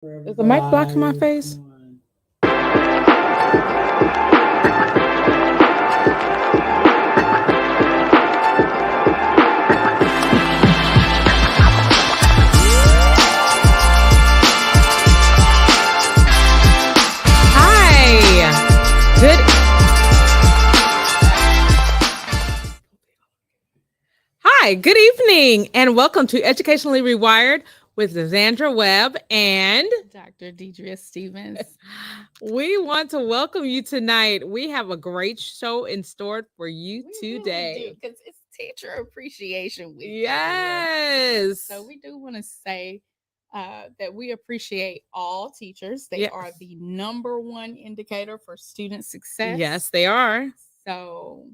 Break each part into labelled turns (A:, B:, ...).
A: Is the mic blocking my face? Hi. Good. Hi. Good evening, and welcome to Educationally Rewired with Zandra Webb and
B: Dr. Deidre Stevens.
A: We want to welcome you tonight. We have a great show in store for you today.
B: Because it's Teacher Appreciation Week.
A: Yes.
B: So we do want to say that we appreciate all teachers. They are the number one indicator for student success.
A: Yes, they are.
B: So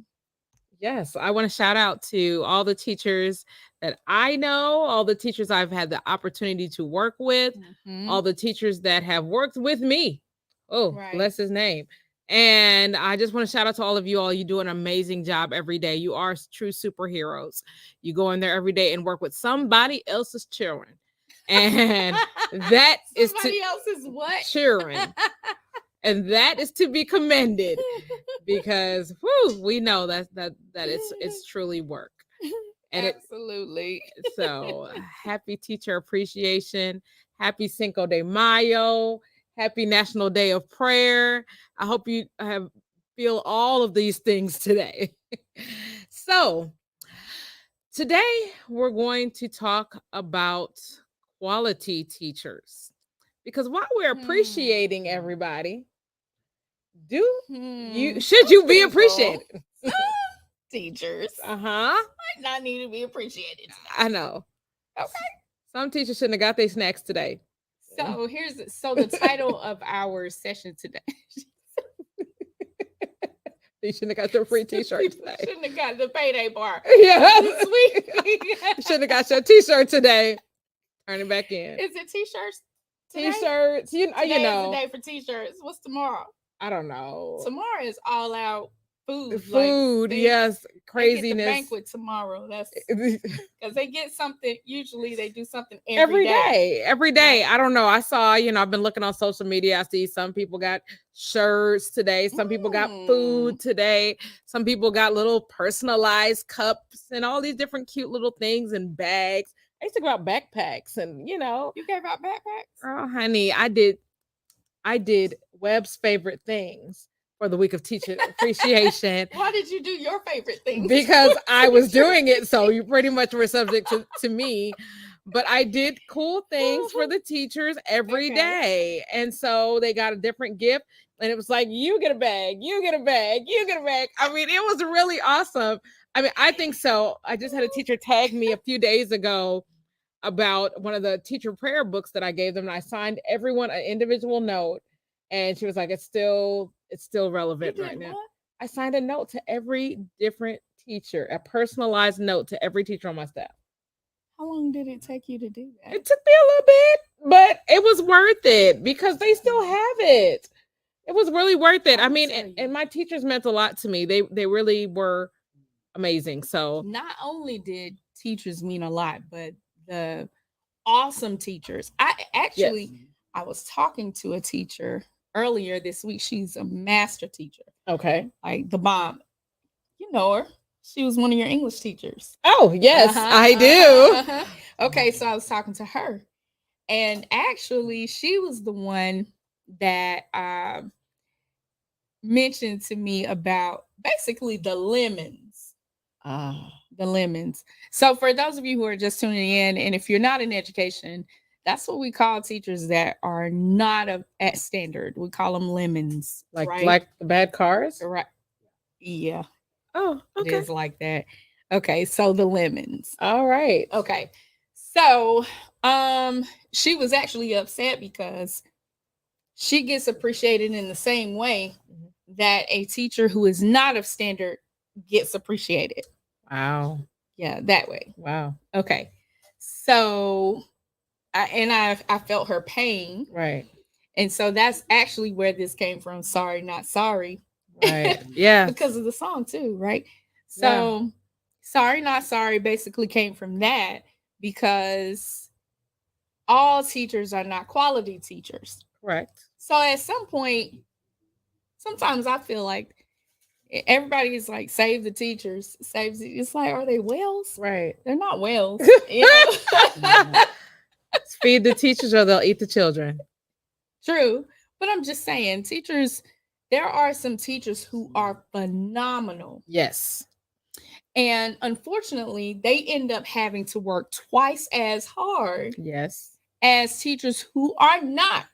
A: yes, I want to shout out to all the teachers that I know, all the teachers I've had the opportunity to work with, all the teachers that have worked with me. Oh, bless his name. And I just want to shout out to all of you all. You do an amazing job every day. You are true superheroes. You go in there every day and work with somebody else's children. And that is
B: somebody else's what?
A: Children. And that is to be commended because we know that it's truly work.
B: And absolutely.
A: So happy Teacher Appreciation. Happy Cinco de Mayo. Happy National Day of Prayer. I hope you feel all of these things today. So today we're going to talk about quality teachers. Because while we're appreciating everybody, should you be appreciated?
B: Teachers
A: might
B: not need to be appreciated.
A: I know.
B: Okay.
A: Some teachers shouldn't have got their snacks today.
B: So the title of our session today.
A: You shouldn't have got their free t-shirt today.
B: Shouldn't have got the payday bar.
A: Yeah.
B: This week.
A: You shouldn't have got your t-shirt today. Turn it back in.
B: Is it t-shirts?
A: T-shirts.
B: Today is the day for t-shirts. What's tomorrow?
A: I don't know.
B: Tomorrow is all out food.
A: Yes, craziness.
B: They get the banquet tomorrow. That's because they get something. Usually, they do something every day.
A: Every day. I don't know. I saw. I've been looking on social media. I see some people got shirts today. Some people got food today. Some people got little personalized cups and all these different cute little things and bags. I used to give out backpacks, and
B: you gave out backpacks.
A: Oh, honey, I did Webb's favorite things for the week of Teacher Appreciation.
B: Why did you do your favorite things?
A: Because I was doing it, so you pretty much were subject to me. But I did cool things for the teachers every day. And so they got a different gift. And it was like, you get a bag, you get a bag, you get a bag. I mean, it was really awesome. I mean, I think so. I just had a teacher tag me a few days ago about one of the teacher prayer books that I gave them. And I signed everyone an individual note. And she was like, it's still relevant right now.
B: What?
A: I signed a note to every different teacher, a personalized note to every teacher on my staff.
B: How long did it take you to do that?
A: It took me a little bit, but it was worth it because they still have it. It was really worth it. I mean, and my teachers meant a lot to me. They really were amazing. So
B: not only did teachers mean a lot, but the awesome teachers. I was talking to a teacher earlier this week. She's a master teacher.
A: Okay.
B: Like the bomb. You know her. She was one of your English teachers.
A: Oh, yes, I do.
B: Okay, so I was talking to her. And actually, she was the one that mentioned to me about basically the lemons. The lemons. So for those of you who are just tuning in, and if you're not in education, that's what we call teachers that are not at standard. We call them lemons.
A: Like the bad cars?
B: Right. Yeah.
A: Oh, okay.
B: It is like that. Okay, so the lemons.
A: All right.
B: Okay. So she was actually upset because she gets appreciated in the same way that a teacher who is not of standard gets appreciated.
A: Wow.
B: Yeah, that way.
A: Wow.
B: Okay. So I felt her pain.
A: Right.
B: And so that's actually where this came from. Sorry, not sorry.
A: Right. Yeah.
B: Because of the song too, right? So Sorry, Not Sorry basically came from that because all teachers are not quality teachers.
A: Correct.
B: So at some point, sometimes I feel like everybody is like, save the teachers, it's like, are they whales?
A: Right.
B: They're not whales. You know?
A: Feed the teachers or they'll eat the children.
B: True. But I'm just saying, teachers, there are some teachers who are phenomenal.
A: Yes.
B: And unfortunately, they end up having to work twice as hard
A: Yes.
B: as teachers who are not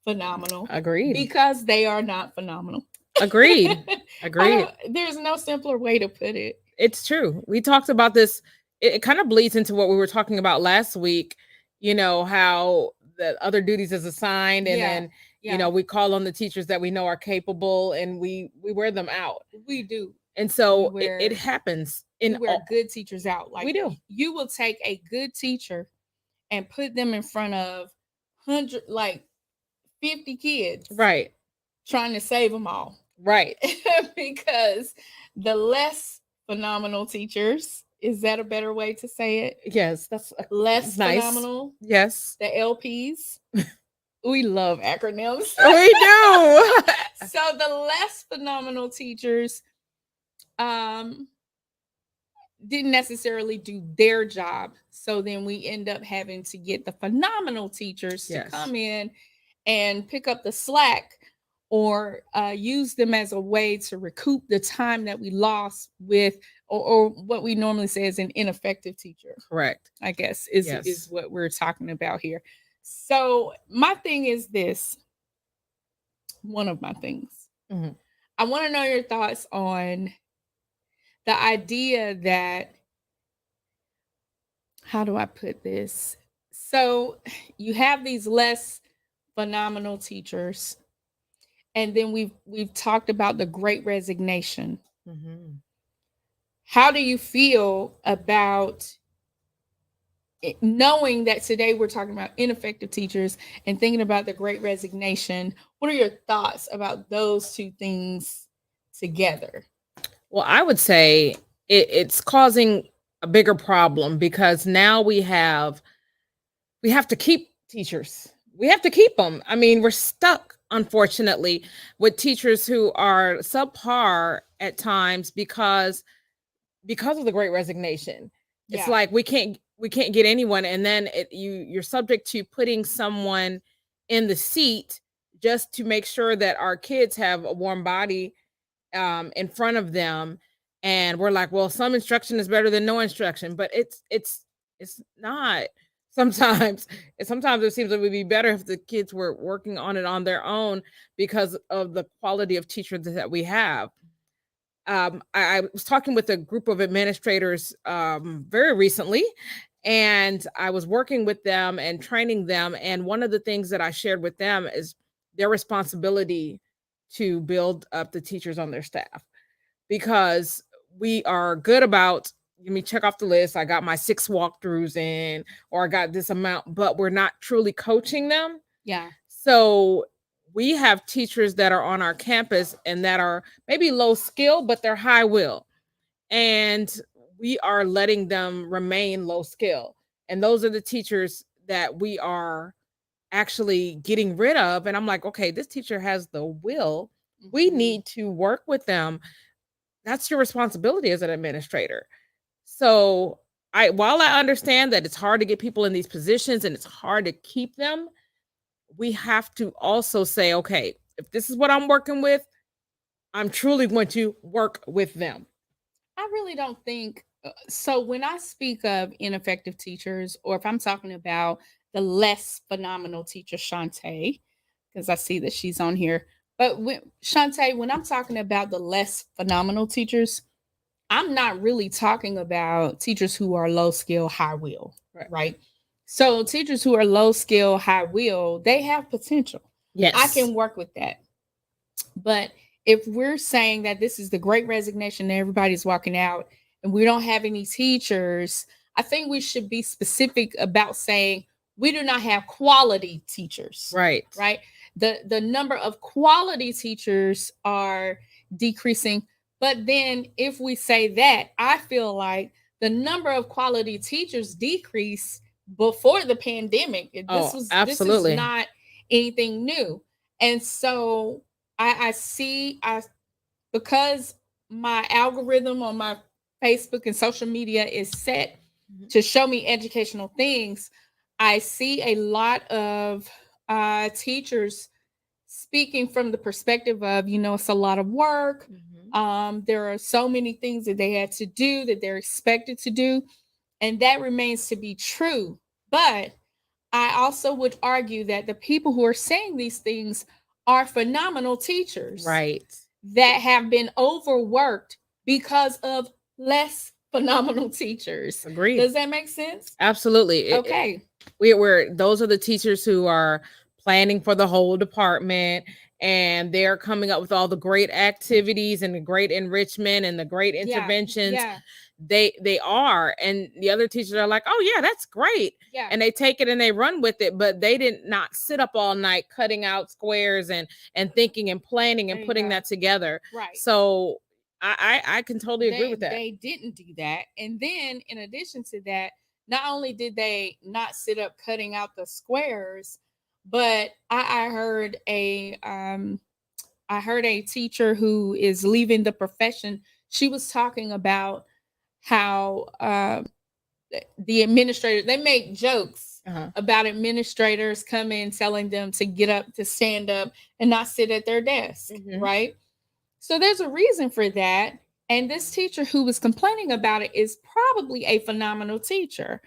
B: phenomenal.
A: Agreed.
B: Because they are not phenomenal.
A: Agreed. Agreed.
B: There's no simpler way to put it.
A: It's true. We talked about this. It kind of bleeds into what we were talking about last week, you know, how the other duties is assigned and then, you know, we call on the teachers that we know are capable and we wear them out.
B: We do.
A: And so it happens
B: we wear good teachers out. Like
A: we do.
B: You will take a good teacher and put them in front of 50 kids.
A: Right.
B: Trying to save them all.
A: Right.
B: Because the less phenomenal teachers, is that a better way to say it?
A: Yes, that's
B: less
A: nice.
B: Phenomenal.
A: Yes.
B: The LPs. We love acronyms.
A: We do.
B: So the less phenomenal teachers didn't necessarily do their job. So then we end up having to get the phenomenal teachers to come in and pick up the slack or use them as a way to recoup the time that we lost with or what we normally say is an ineffective teacher.
A: Correct.
B: I guess is what we're talking about here. So my thing is this. One of my things. Mm-hmm. I want to know your thoughts on the idea that, how do I put this? So you have these less phenomenal teachers, and then we've talked about the Great Resignation. Mm-hmm. How do you feel about knowing that today we're talking about ineffective teachers and thinking about the Great Resignation? What are your thoughts about those two things together?
A: Well, I would say it's causing a bigger problem because now we have to keep teachers. We have to keep them. I mean, we're stuck, unfortunately, with teachers who are subpar at times because of the Great Resignation. It's like we can't get anyone, and then you're subject to putting someone in the seat just to make sure that our kids have a warm body in front of them, and we're like, well, some instruction is better than no instruction, but it's not. Sometimes it seems like it would be better if the kids were working on it on their own because of the quality of teachers that we have. I was talking with a group of administrators very recently, and I was working with them and training them. And one of the things that I shared with them is their responsibility to build up the teachers on their staff, because we are good about, let me check off the list. I got my 6 walkthroughs in, or I got this amount, but we're not truly coaching them.
B: Yeah.
A: So we have teachers that are on our campus and that are maybe low skill, but they're high will. And we are letting them remain low skill. And those are the teachers that we are actually getting rid of. And I'm like, okay, this teacher has the will. Mm-hmm. We need to work with them. That's your responsibility as an administrator. So while I understand that it's hard to get people in these positions and it's hard to keep them, we have to also say, okay, if this is what I'm working with, I'm truly going to work with them.
B: I really don't think so. When I speak of ineffective teachers, or if I'm talking about the less phenomenal teacher, Shantae, because I see that she's on here. But Shantae, when I'm talking about the less phenomenal teachers, I'm not really talking about teachers who are low skill, high will, right? So teachers who are low skill, high will, they have potential.
A: Yes.
B: I can work with that. But if we're saying that this is the Great Resignation and everybody's walking out and we don't have any teachers, I think we should be specific about saying we do not have quality teachers.
A: Right.
B: Right. The number of quality teachers are decreasing. But then if we say that, I feel like the number of quality teachers decrease before the pandemic.
A: Oh,
B: This is
A: absolutely.
B: not anything new. And so I see, because my algorithm on my Facebook and social media is set to show me educational things, I see a lot of teachers speaking from the perspective of, it's a lot of work. There are so many things that they had to do, that they're expected to do, and that remains to be true. But I also would argue that the people who are saying these things are phenomenal teachers,
A: Right,
B: that have been overworked because of less phenomenal teachers.
A: agreed.
B: Does that make sense?
A: Absolutely.
B: Okay.
A: We're those are the teachers who are planning for the whole department, and they're coming up with all the great activities and the great enrichment and the great interventions.
B: Yeah.
A: They are, and the other teachers are like, oh yeah, that's great.
B: Yeah.
A: And they take it and they run with it, but they did not sit up all night cutting out squares and thinking and planning and putting that together.
B: Right.
A: So I can totally agree with that.
B: They didn't do that. And then in addition to that, not only did they not sit up cutting out the squares, but I heard a teacher who is leaving the profession. She was talking about how the administrators, they make jokes about administrators coming, telling them to get up, to stand up, and not sit at their desk, right? So there's a reason for that. And this teacher who was complaining about it is probably a phenomenal teacher.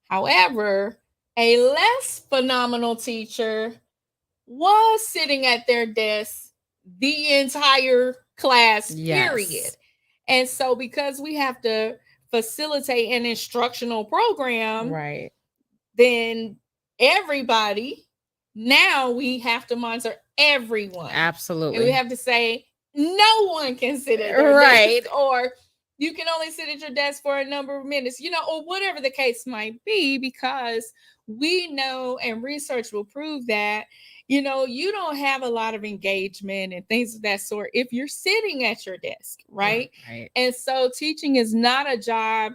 B: However, a less phenomenal teacher was sitting at their desk the entire class, period. And so because we have to facilitate an instructional program,
A: right,
B: then everybody, now we have to monitor everyone.
A: Absolutely.
B: And we have to say, no one can sit at their desk, or you can only sit at your desk for a number of minutes, or whatever the case might be, because we know, and research will prove that, you don't have a lot of engagement and things of that sort if you're sitting at your desk, right? And so teaching is not a job.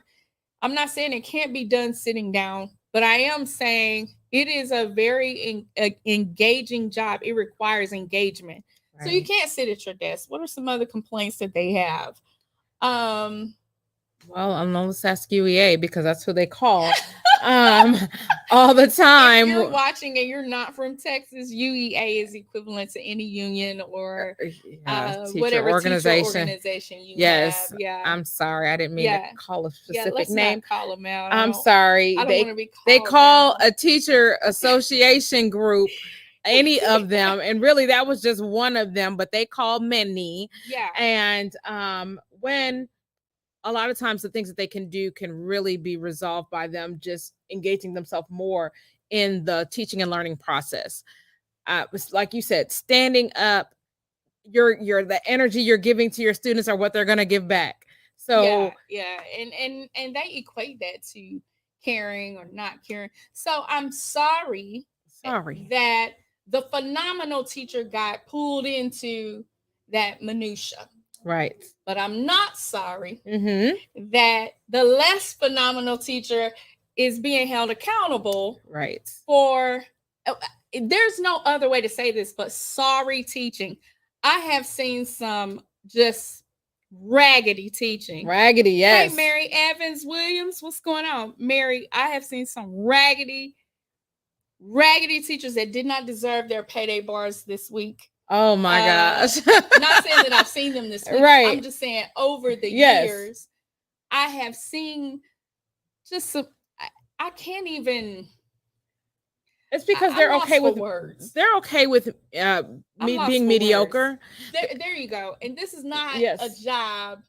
B: I'm not saying it can't be done sitting down, but I am saying it is a very engaging job. It requires engagement. So you can't sit at your desk. What are some other complaints that they have?
A: Well, I'm on the SASC-UEA because that's who they call all the time.
B: If you're watching and you're not from Texas, UEA is equivalent to any union or whatever organization you have. Yeah.
A: I'm sorry. I didn't mean to call a specific name.
B: Not call them out.
A: I'm sorry.
B: I don't want to be called
A: they call
B: out.
A: A teacher association group any of them, and really that was just one of them, but they call many. And when a lot of times the things that they can do can really be resolved by them just engaging themselves more in the teaching and learning process. Like you said, standing up, you're the energy you're giving to your students are what they're going to give back. So
B: and they equate that to caring or not caring. So I'm sorry that the phenomenal teacher got pulled into that minutia.
A: Right.
B: But I'm not sorry that the less phenomenal teacher is being held accountable.
A: Right.
B: For, there's no other way to say this, but sorry teaching. I have seen some just raggedy teaching.
A: Raggedy, yes.
B: Hey, Mary Evans Williams, what's going on? Mary, I have seen some raggedy teachers that did not deserve their payday bars this week.
A: Oh my gosh.
B: Not saying that I've seen them this week.
A: Right.
B: I'm just saying over the years, I have seen just some, I can't even.
A: It's because they're okay with words. They're okay with being mediocre.
B: There you go. And this is not a job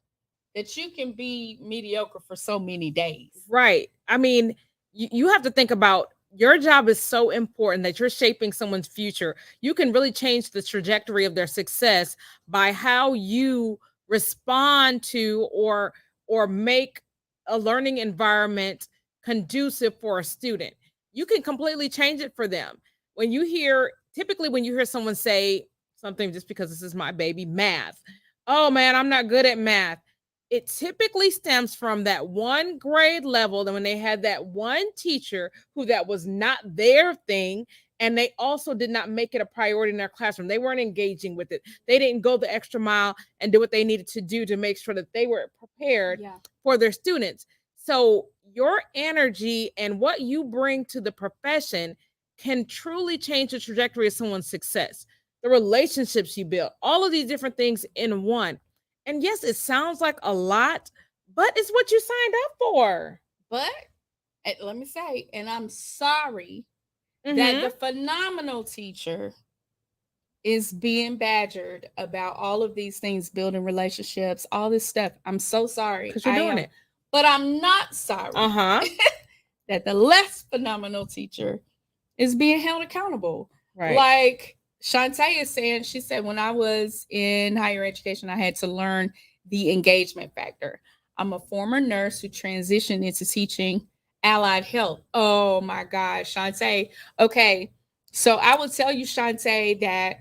B: that you can be mediocre for so many days.
A: Right. I mean, you have to think about your job is so important that you're shaping someone's future. You can really change the trajectory of their success by how you respond to or make a learning environment conducive for a student. You can completely change it for them. Typically when you hear someone say something, just because this is my baby, math. Oh man, I'm not good at math. it typically stems from that one grade level. And when they had that one teacher who that was not their thing, and they also did not make it a priority in their classroom. They weren't engaging with it. They didn't go the extra mile and do what they needed to do to make sure that they were prepared for their students. So your energy and what you bring to the profession can truly change the trajectory of someone's success. The relationships you build, all of these different things in one. And yes, it sounds like a lot, but it's what you signed up for.
B: But let me say, and I'm sorry that
A: Mhm.
B: the phenomenal teacher is being badgered about all of these things, building relationships, all this stuff. I'm so sorry.
A: Because you're doing it.
B: But I'm not sorry that the less phenomenal teacher is being held accountable.
A: Right.
B: Like Shantae is saying, she said, when I was in higher education, I had to learn the engagement factor. I'm a former nurse who transitioned into teaching allied health. Oh my God, Shantae. Okay, so I will tell you, Shantae, that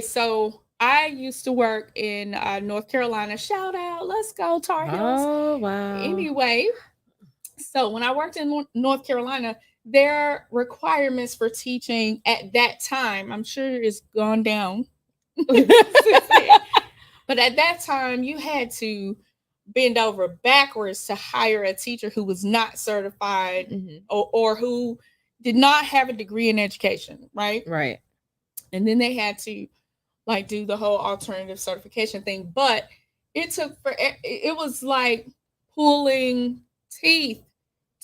B: so I used to work in North Carolina. Shout out, let's go Tar Heels.
A: Oh, wow.
B: Anyway, so when I worked in North Carolina, their requirements for teaching at that time, I'm sure it's gone down since then. But at that time, you had to bend over backwards to hire a teacher who was not certified or who did not have a degree in education, right?
A: Right.
B: And then they had to like do the whole alternative certification thing. But it was like pulling teeth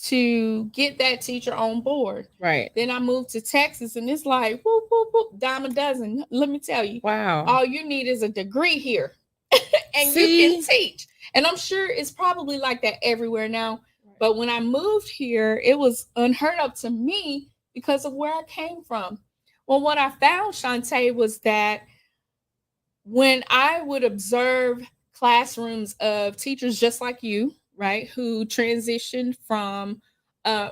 B: to get that teacher on board.
A: Right.
B: Then I moved to Texas and it's like whoop, whoop, whoop, dime a dozen. Let me tell you.
A: Wow.
B: All you need is a degree here. And you can teach. And I'm sure it's probably like that everywhere now. But when I moved here, it was unheard of to me because of where I came from. Well, what I found, Shantae, was that when I would observe classrooms of teachers just like you, right, who transitioned from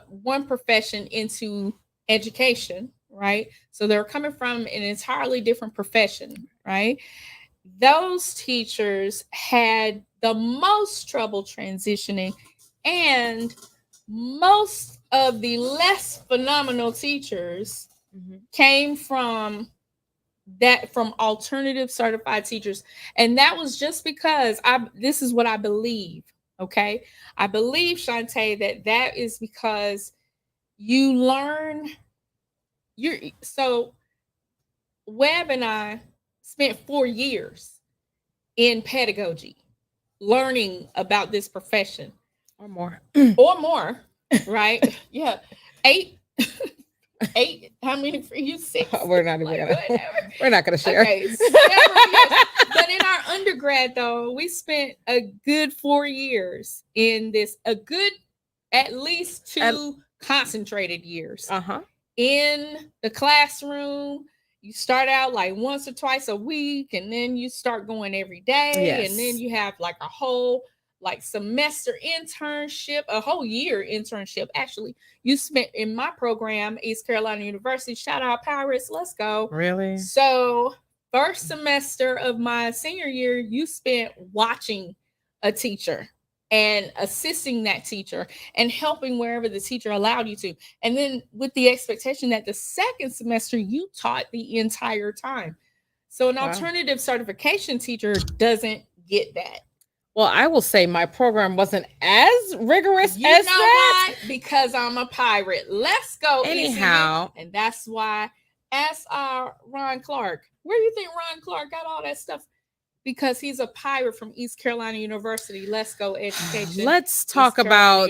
B: one profession into education, right? So they're coming from an entirely different profession, right? Those teachers had the most trouble transitioning, and most of the less phenomenal teachers came from alternative certified teachers. And that was just because this is what I believe. Okay. I believe, Shantae, that is because you learn so Webb and I spent 4 years in pedagogy learning about this profession
A: or more,
B: right? Yeah. 8 how many for you? 6?
A: We're not even we're not gonna share.
B: Okay, several years. But in our undergrad though, we spent a good 4 years in this, at least 2 concentrated years in the classroom. You start out like once or twice a week, and then you start going every day, and then you have like a whole like semester internship, a whole year internship. Actually, you spent in my program, East Carolina University. Shout out Pirates, let's go.
A: Really?
B: So first semester of my senior year, you spent watching a teacher and assisting that teacher and helping wherever the teacher allowed you to. And then with the expectation that the second semester you taught the entire time. So an alternative certification teacher doesn't get that.
A: Well, I will say my program wasn't as rigorous as that.
B: Why? Because I'm a pirate. Let's go.
A: Anyhow.
B: ECU. And that's why, ask Ron Clark. Where do you think Ron Clark got all that stuff? Because he's a pirate from East Carolina University. Let's go education.
A: Let's talk about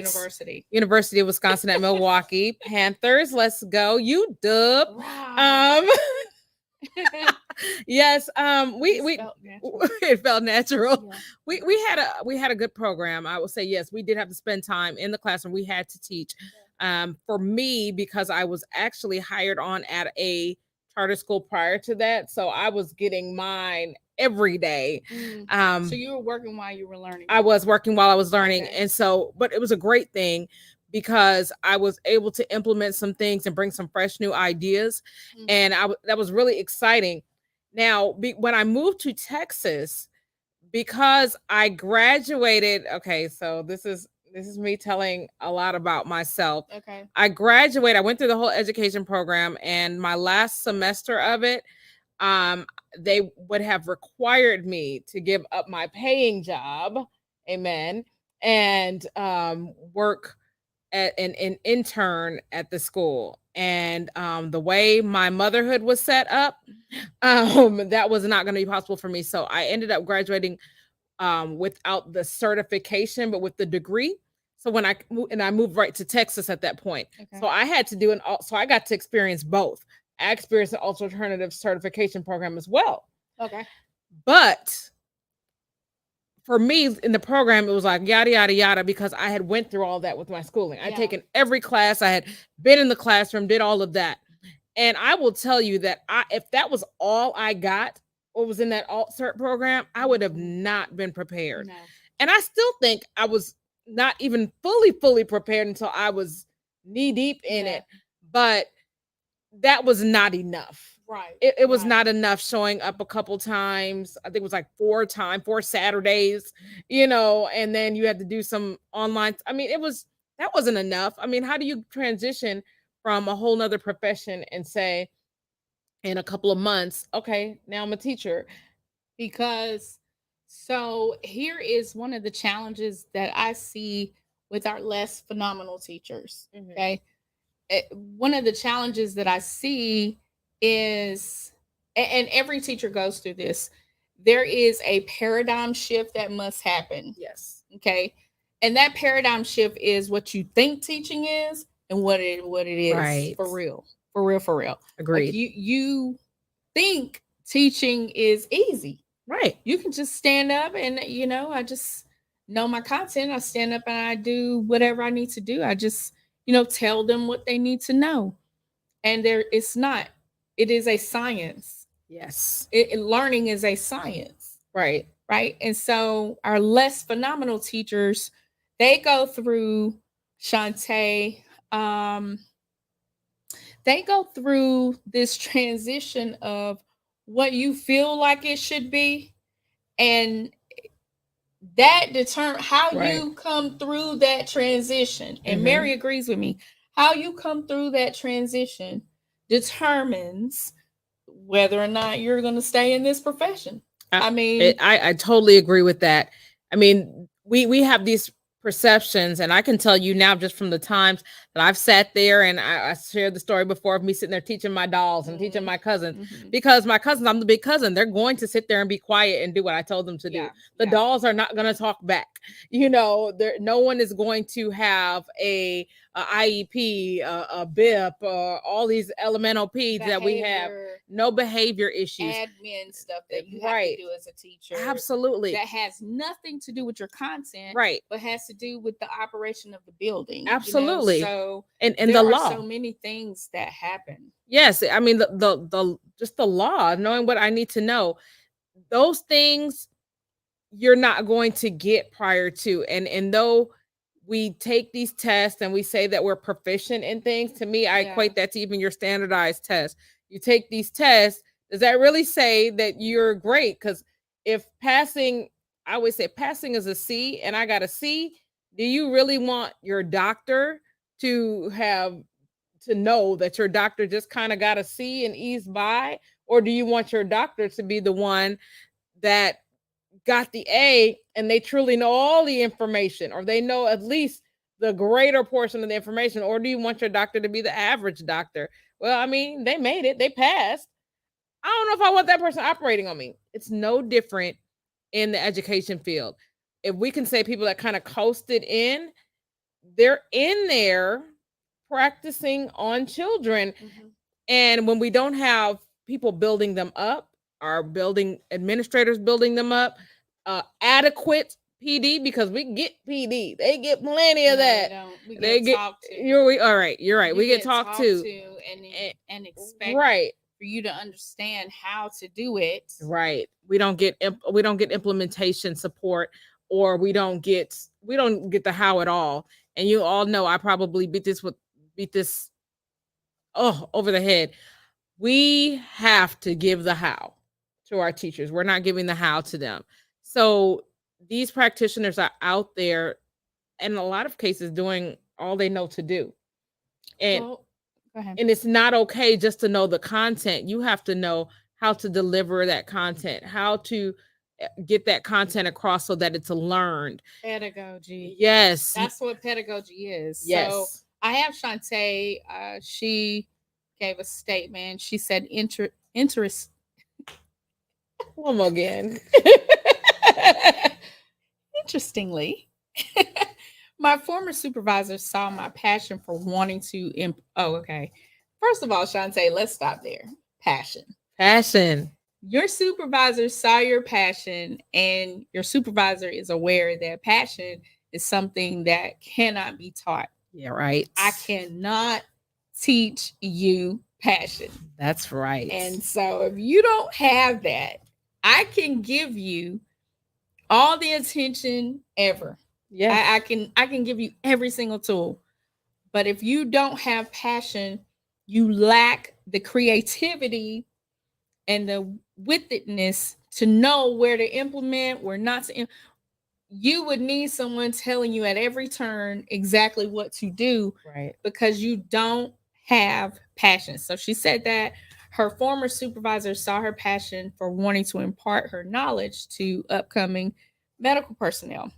B: University
A: of Wisconsin at Milwaukee Panthers. Let's go. You dub.
B: Wow.
A: Yes, it felt natural. Yeah. We had a good program. I will say yes, we did have to spend time in the classroom. We had to teach. For me, because I was actually hired on at a charter school prior to that, so I was getting mine every day.
B: So you were working while you were learning.
A: I was working while I was learning, and so, but it was a great thing because I was able to implement some things and bring some fresh new ideas, and that was really exciting. Now, when I moved to Texas, because I graduated. Okay, so this is me telling a lot about myself.
B: Okay.
A: I graduated. I went through the whole education program, and my last semester of it, um, they would have required me to give up my paying job, amen, and work at an intern at the school. And the way my motherhood was set up, that was not going to be possible for me. So I ended up graduating without the certification, but with the degree. So when I moved right to Texas at that point,
B: Okay.
A: so I had to do so I got to experience both. I experienced the alternative certification program as well.
B: Okay.
A: But for me in the program, it was like yada yada yada because I had went through all that with my schooling. I'd
B: Yeah.
A: taken every class, I had been in the classroom, did all of that. And I will tell you that if that was all I got or was in that alt cert program, I would have not been prepared.
B: No.
A: And I still think I was not even fully prepared until I was knee deep in it. But that was not enough.
B: Right.
A: It was
B: Right.
A: not enough showing up a couple times. I think it was like 4 Saturdays, and then you had to do some online. I mean, that wasn't enough. I mean, how do you transition from a whole nother profession and say in a couple of months, okay, now I'm a teacher?
B: Because so here is one of the challenges that I see with our less phenomenal teachers.
A: Mhm.
B: Okay. One of the challenges that I see is, and every teacher goes through this, there is a paradigm shift that must happen.
A: Yes.
B: Okay. And that paradigm shift is what you think teaching is and what it is.
A: Right.
B: For real. For real. For real.
A: Agreed.
B: Like you think teaching is easy.
A: Right.
B: You can just stand up and, I just know my content. I stand up and I do whatever I need to do. I just, tell them what they need to know. And it's not, it is a science.
A: Yes.
B: Learning is a science.
A: Right.
B: Right. And so our less phenomenal teachers, they go through, Shantae, they go through this transition of what you feel like it should be, and that determines how you come through that transition. And Mary agrees with me. How you come through that transition determines whether or not you're going to stay in this profession.
A: I totally agree with that. I mean, we have these perceptions, and I can tell you now just from the times that I've sat there, and I shared the story before of me sitting there teaching my dolls and teaching my cousins, because my cousins, I'm the big cousin, they're going to sit there and be quiet and do what I told them to do. The dolls are not going to talk back. No one is going to have a IEP, a BIP, all these elemental P's that we have. No behavior issues,
B: admin stuff that you have to do as a teacher.
A: Absolutely.
B: That has nothing to do with your content,
A: right?
B: But has to do with the operation of the building.
A: Absolutely.
B: So
A: and
B: there
A: the
B: are
A: law.
B: so many things that happen.
A: Yes, I mean the just the law, knowing what I need to know. Those things you're not going to get prior to, and though we take these tests and we say that we're proficient in things, to me, I equate that to even your standardized test. You take these tests, does that really say that you're great? Because if passing, I always say passing is a C and I got a C, do you really want your doctor to know that your doctor just kind of got a C and eased by? Or do you want your doctor to be the one that got the A and they truly know all the information, or they know at least the greater portion of the information? Or do you want your doctor to be the average doctor? Well, I mean, they made it, they passed. I don't know if I want that person operating on me. It's no different in the education field. If we can say people that kind of coasted in, they're in there practicing on children. And when we don't have people building them up, our building administrators building them up, adequate PD, because we get PD, they get plenty of that.
B: They get talked to.
A: All right, you're right. We get talked to
B: and expect for you to understand how to do it.
A: Right. We don't get implementation support, or we don't get the how at all. And you all know I probably beat this over the head. We have to give the how to our teachers. We're not giving the how to them. So these practitioners are out there, in a lot of cases, doing all they know to do. And
B: Well, go ahead.
A: and it's not okay just to know the content. You have to know how to deliver that content, how to get that content across so that it's learned.
B: Pedagogy.
A: Yes.
B: That's what pedagogy is. So
A: Yes.
B: I have Shantae. She gave a statement. She said, interest.
A: One more again.
B: Interestingly, my former supervisor saw my passion for wanting to. Oh, okay. First of all, Shantae, let's stop there. Passion.
A: Passion.
B: Your supervisor saw your passion, and your supervisor is aware that passion is something that cannot be taught.
A: Yeah, right.
B: I cannot teach you passion.
A: That's right.
B: And so if you don't have that, I can give you all the attention ever.
A: yeah,
B: I can give you every single tool. But if you don't have passion, you lack the creativity and the witness to know where to implement, where not to. You would need someone telling you at every turn exactly what to do,
A: right.
B: because you don't have passion. So she said that her former supervisor saw her passion for wanting to impart her knowledge to upcoming medical personnel.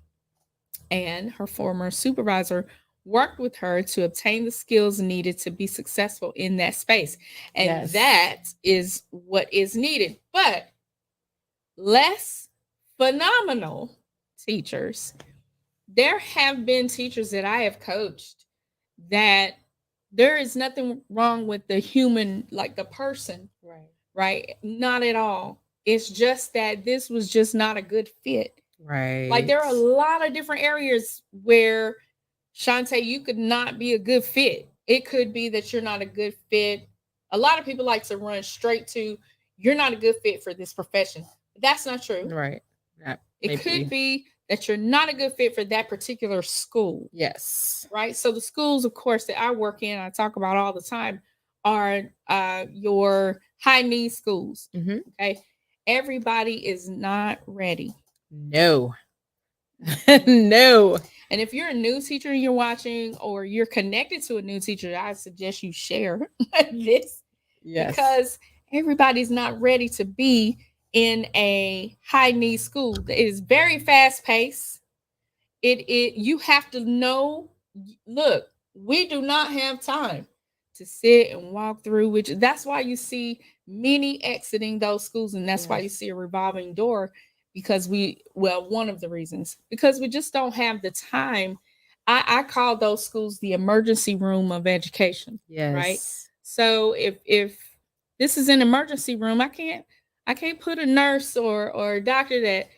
B: And her former supervisor worked with her to obtain the skills needed to be successful in that space. And
A: Yes.
B: that is what is needed. But less phenomenal teachers, there have been teachers that I have coached that there is nothing wrong with the human, like the person,
A: Right.
B: right? Not at all. It's just that this was just not a good fit.
A: Right.
B: Like there are a lot of different areas where, Shantae, you could not be a good fit. It could be that you're not a good fit. A lot of people like to run straight to, you're not a good fit for this profession. That's not true.
A: Right.
B: It could be that you're not a good fit for that particular school.
A: Yes.
B: Right. So the schools, of course, that I work in, I talk about all the time, are your high need schools.
A: Mhm.
B: Okay. Everybody is not ready.
A: No. No.
B: And if you're a new teacher and you're watching, or you're connected to a new teacher, I suggest you share this.
A: Yes.
B: Because everybody's not ready to be in a high need school. It is very fast paced. It you have to know, look, we do not have time to sit and walk through, which that's why you see many exiting those schools, and that's why you
A: Yes.
B: see a revolving door, because one of the reasons, because we just don't have the time. I call those schools the emergency room of education.
A: Yes.
B: Right. So if this is an emergency room, I can't put a nurse or a doctor that,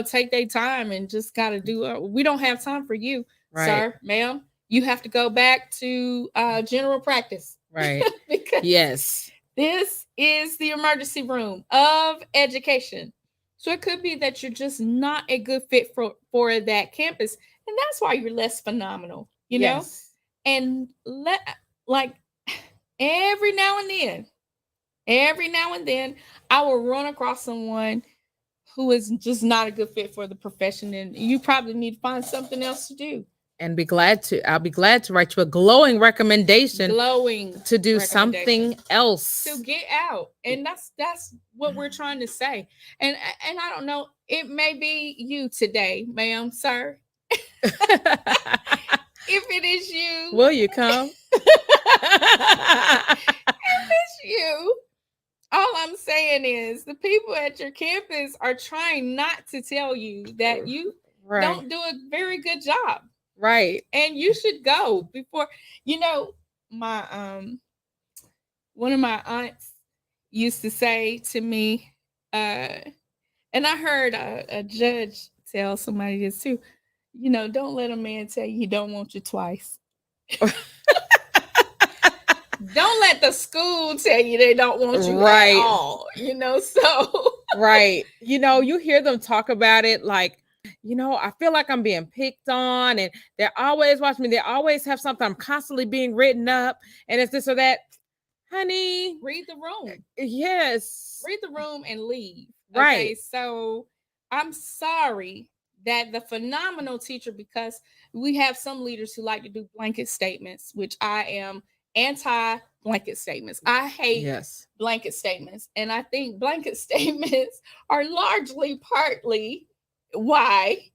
B: take their time and just got to do. We don't have time for you,
A: Right.
B: sir, ma'am. You have to go back to general practice.
A: Right.
B: Because
A: Yes.
B: this is the emergency room of education. So it could be that you're just not a good fit for that campus. And that's why you're less phenomenal, you know?
A: Yes.
B: And like every now and then, I will run across someone who is just not a good fit for the profession, and you probably need to find something else to do.
A: And I'll be glad to write you a glowing recommendation
B: Glowing
A: to do
B: recommendation.
A: something else.
B: To get out. And that's what we're trying to say. And I don't know, it may be you today, ma'am, sir. If it is you,
A: Will you come?
B: if it's you, all I'm saying is the people at your campus are trying not to tell you that you
A: Right.
B: don't do a very good job.
A: Right.
B: And you should go before, my one of my aunts used to say to me, and I heard a judge tell somebody this too, don't let a man tell you he don't want you twice. Don't let the school tell you they don't want you
A: Right.
B: at all, so.
A: Right. You hear them talk about it like, I feel like I'm being picked on, and they're always watching me. They always have something. I'm constantly being written up, and it's this or that. Honey,
B: Read the room.
A: yes.
B: Read the room and leave.
A: Right.
B: Okay, so I'm sorry that the phenomenal teacher, because we have some leaders who like to do blanket statements, which I am anti blanket statements. I hate
A: Yes.
B: blanket statements. And I think blanket statements are largely partly why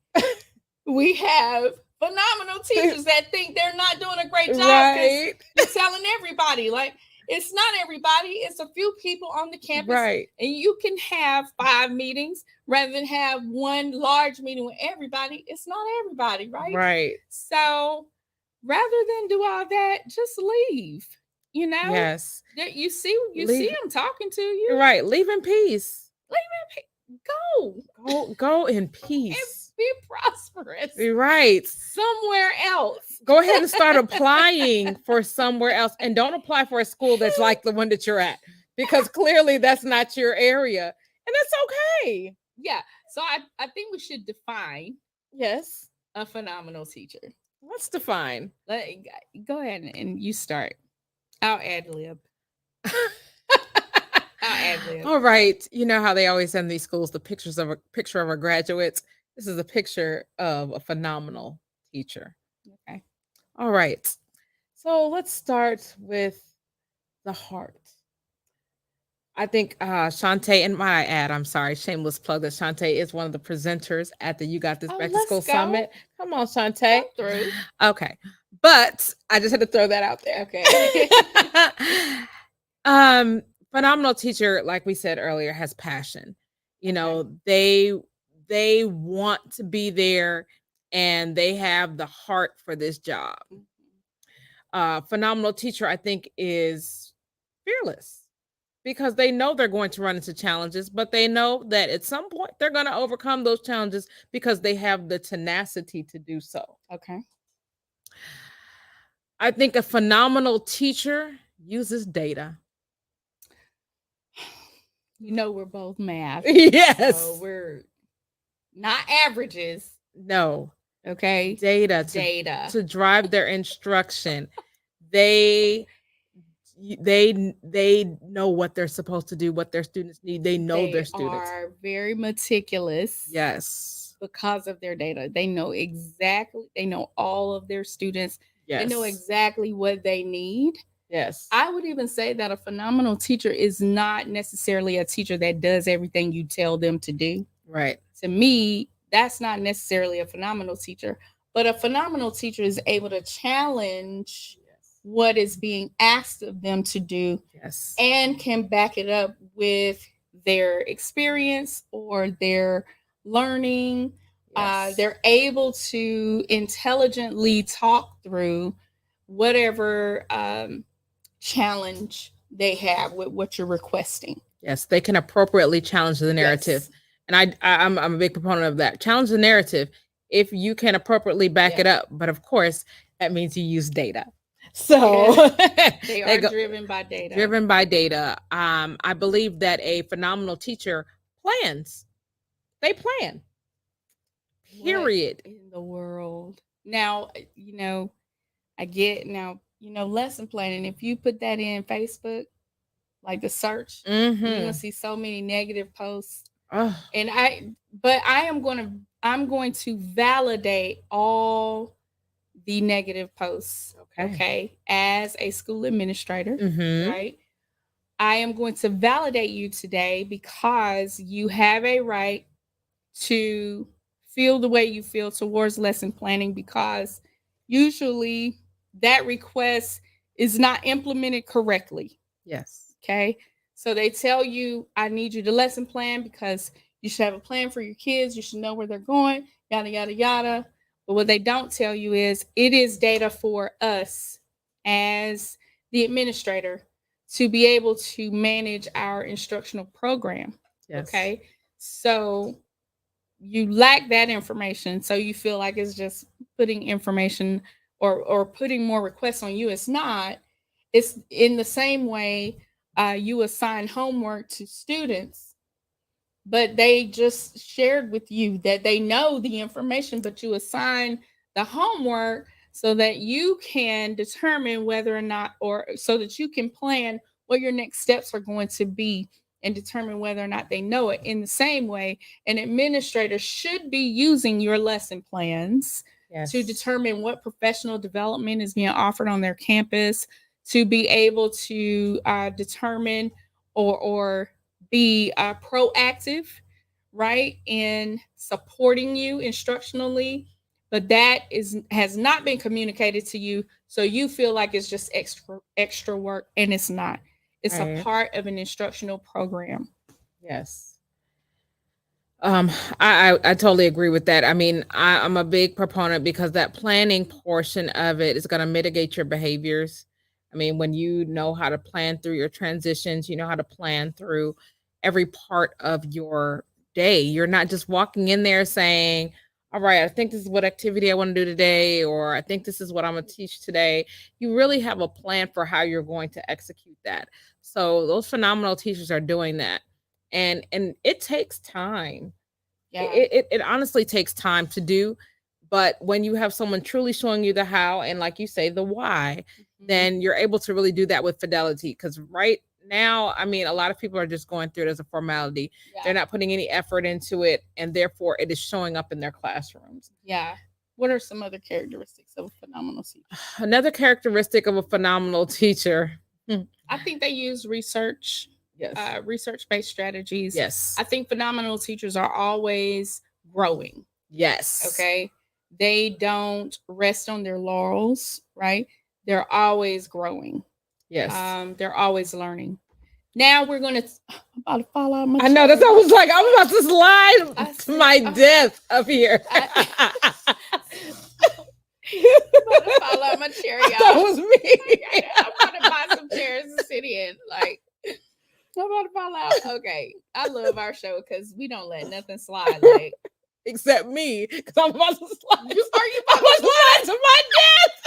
B: we have phenomenal teachers that think they're not doing a great job because
A: Right.
B: you're telling everybody. Like, it's not everybody, it's a few people on the campus.
A: Right.
B: And you can have 5 meetings rather than have one large meeting with everybody. It's not everybody, right?
A: Right.
B: So rather than do all that, just leave. You know,
A: Yes.
B: you see
A: Leave.
B: them talking to you.
A: Right. Leave in peace.
B: Go
A: Go in
B: and
A: peace.
B: be prosperous
A: Right.
B: somewhere else.
A: Go ahead and start applying for somewhere else, and don't apply for a school that's like the one that you're at, because clearly that's not your area, and that's okay.
B: Yeah. So I think we should define
A: Yes.
B: a phenomenal teacher.
A: Let's define.
B: Go ahead and you start. I'll ad lib.
A: All right. You know how they always send these schools the picture of our graduates. This is a picture of a phenomenal teacher.
B: Okay.
A: All right. So let's start with the heart. I think Shantae, and my ad, I'm sorry, shameless plug that Shantae is one of the presenters at the You Got This Back to School Summit. Come on, Shantae.
B: Come through.
A: Okay. But I just had to throw that out there.
B: Okay.
A: Phenomenal teacher, like we said earlier, has passion. You know, they want to be there and they have the heart for this job. Phenomenal teacher, I think, is fearless because they know they're going to run into challenges, but they know that at some point they're going to overcome those challenges because they have the tenacity to do so.
B: Okay.
A: I think a phenomenal teacher uses data.
B: You know, we're both math.
A: Yes.
B: So we're not averages.
A: No.
B: Okay.
A: Data to drive their instruction. They know what they're supposed to do, what their students need. They know their students.
B: They are very meticulous.
A: Yes.
B: Because of their data. They know exactly, they know all of their students.
A: Yes.
B: They know exactly what they need.
A: Yes.
B: I would even say that a phenomenal teacher is not necessarily a teacher that does everything you tell them to do.
A: Right.
B: To me, that's not necessarily a phenomenal teacher, but a phenomenal teacher is able to challenge what is being asked of them to do.
A: Yes.
B: And can back it up with their experience or their learning.
A: Yes.
B: They're able to intelligently talk through whatever challenge they have with what you're requesting.
A: Yes, they can appropriately challenge the narrative. Yes. And I'm a big proponent of that. Challenge the narrative if you can appropriately back it up. But of course, that means you use data. So
B: they are driven by data.
A: Driven by data. I believe that a phenomenal teacher plans. They plan. Period.
B: What in the world? Now, you know, I get now, you know, lesson planning. If you put that in Facebook, like the search, you're gonna see so many negative posts. And I'm going to validate all the negative posts. Okay. As a school administrator, right? I am going to validate you today because you have a right to feel the way you feel towards lesson planning, because usually that request is not implemented correctly.
A: Yes.
B: Okay. So they tell you, I need you to lesson plan because you should have a plan for your kids. You should know where they're going, yada, yada, yada. But what they don't tell you is it is data for us as the administrator to be able to manage our instructional program.
A: Yes.
B: Okay. So you lack that information. So you feel like it's just putting information or putting more requests on you. It's not. It's in the same way you assign homework to students, but they just shared with you that they know the information, but you assign the homework so that you can determine whether or not, or so that you can plan what your next steps are going to be and determine whether or not they know it. In the same way, an administrator should be using your lesson plans to determine what professional development is being offered on their campus, to be able to determine or be proactive, right, in supporting you instructionally. But that has not been communicated to you, so you feel like it's just extra work, and it's not. It's a part of an instructional program.
A: Yes. I totally agree with that. I mean, I'm a big proponent because that planning portion of it is going to mitigate your behaviors. I mean, when you know how to plan through your transitions, you know how to plan through every part of your day. You're not just walking in there saying, all right, I think this is what activity I want to do today, or I think this is what I'm going to teach today. You really have a plan for how you're going to execute that. So those phenomenal teachers are doing that. And it takes time.
B: Yeah.
A: It honestly takes time to do, but when you have someone truly showing you the how and, like you say, the why, then you're able to really do that with fidelity. Because right now, I mean, a lot of people are just going through it as a formality. They're not putting any effort into it, and therefore it is showing up in their classrooms.
B: Yeah. What are some other characteristics of a phenomenal teacher?
A: Another characteristic of a phenomenal teacher,
B: I think they use research.
A: yes,
B: Research-based strategies.
A: yes,
B: I think phenomenal teachers are always growing.
A: yes.
B: Okay. They don't rest on their laurels, right? They're always growing.
A: Yes.
B: They're always learning. Now we're gonna I'm about to fall out my
A: I know, that's
B: chair.
A: I was like, I'm about to slide to my death up here.
B: I'm about to fall out my chair, y'all.
A: That was me.
B: I'm about to buy some chairs to sit in. Like, I'm about to fall out. Okay. I love our show because we don't let nothing slide. Like,
A: except me, because I'm about to slide.
B: Are you
A: I'm about to slide to my death?